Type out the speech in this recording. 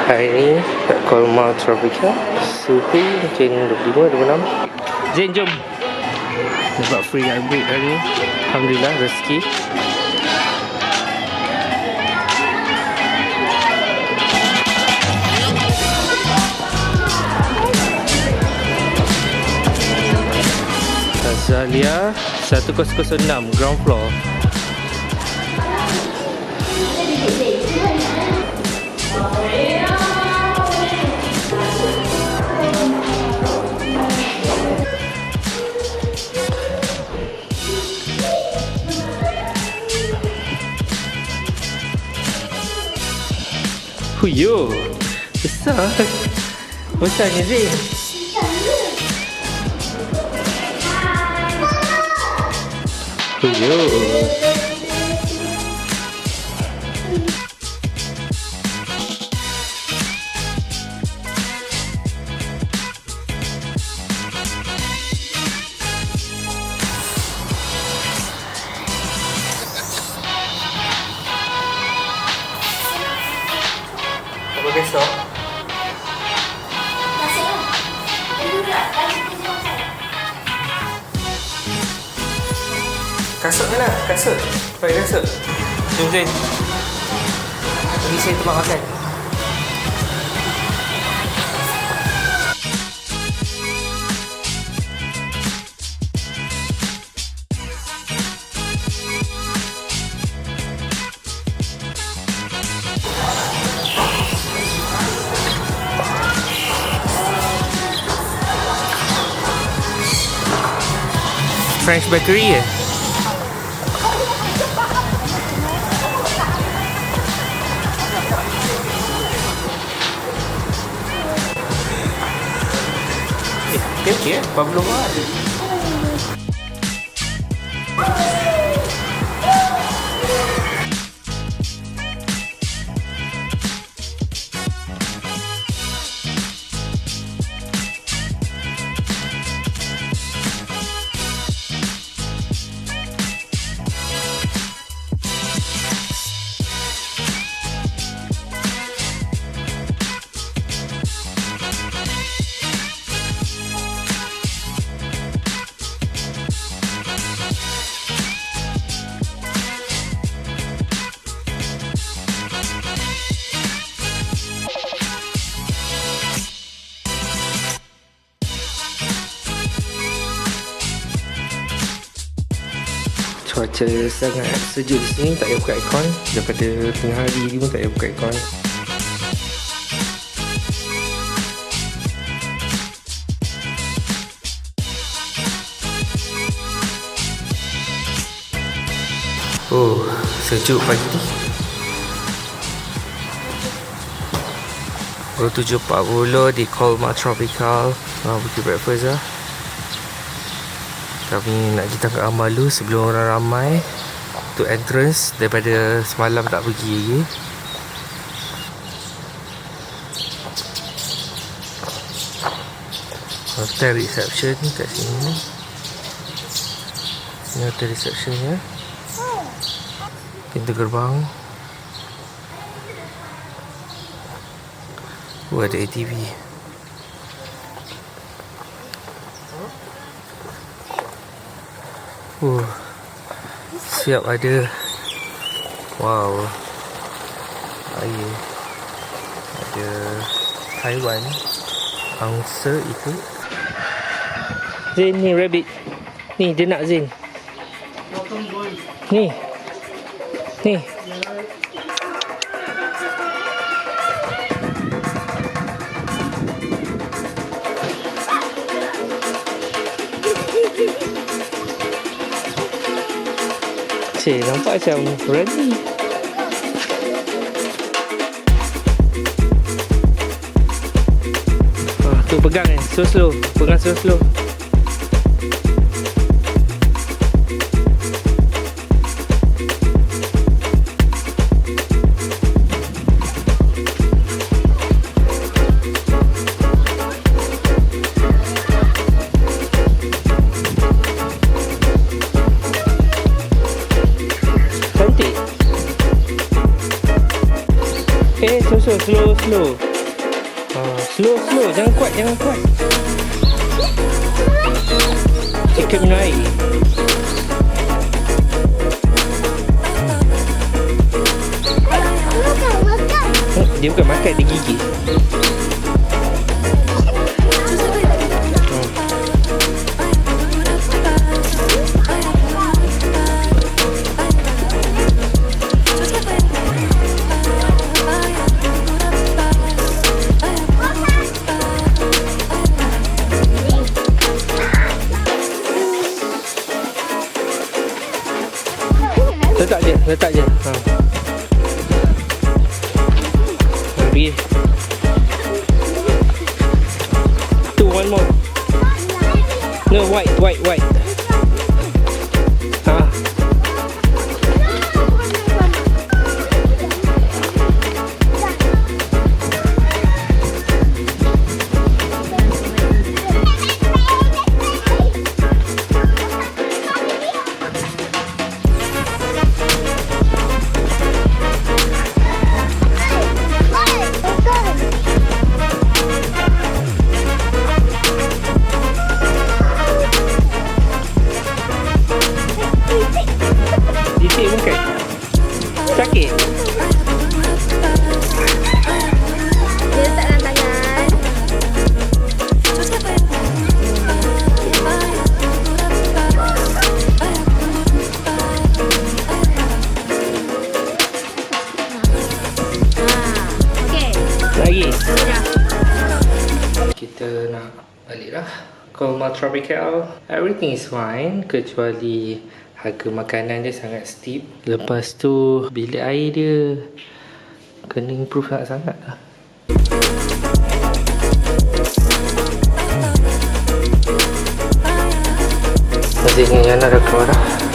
Hari ni kat Colmar Tropicale, suhu mungkin 25-26. Jin, jom. Dapat free hybrid hari ni. Alhamdulillah, rezeki. Azalea 106 ground floor. Feiyu, besar. Besarnya Zin. Feiyu. Apa besok? Kasut mana? Kasut. Pakai kasut. Jom Zain. Pergi saya tempat makan. French bakery ya? Okey, apa belum ada? Cuaca sangat sejuk di sini, tak payah buka aircon. Daripada tengah hari ni pun tak payah buka aircon. Oh, sejuk pagi ni. Pukul 7.40 di Colmar Tropicale. Pergi breakfast lah. Kami nak pergi tangkap gambar dulu sebelum orang ramai untuk entrance, daripada semalam tak pergi lagi. Hotel reception kat sini. Ini hotel receptionnya. Pintu gerbang. Ada ATV. Siap ada. Wow. Air. Ada Taiwan. Angsa itu. Zain ni rabbit. Ni dia nak Zain. Ni. Ni. Nampak macam berani. Tu pegang slow-slow. Pegang slow-slow. Slow. Slow, jangan kuat. Sikit minum air. Dia bukan makan, dia gigit. Letak je. Pergi. Tu, one more. No, white. Sakit. Dia letak dalam tangan. Okey. Lagi. Dah. Kita nak balik lah. Colmar Tropicale. Everything is fine kecuali harga makanan dia sangat steep. Lepas tu bilik air dia kena improve sangat-sangat lah. Masih Yana dah keluar dah.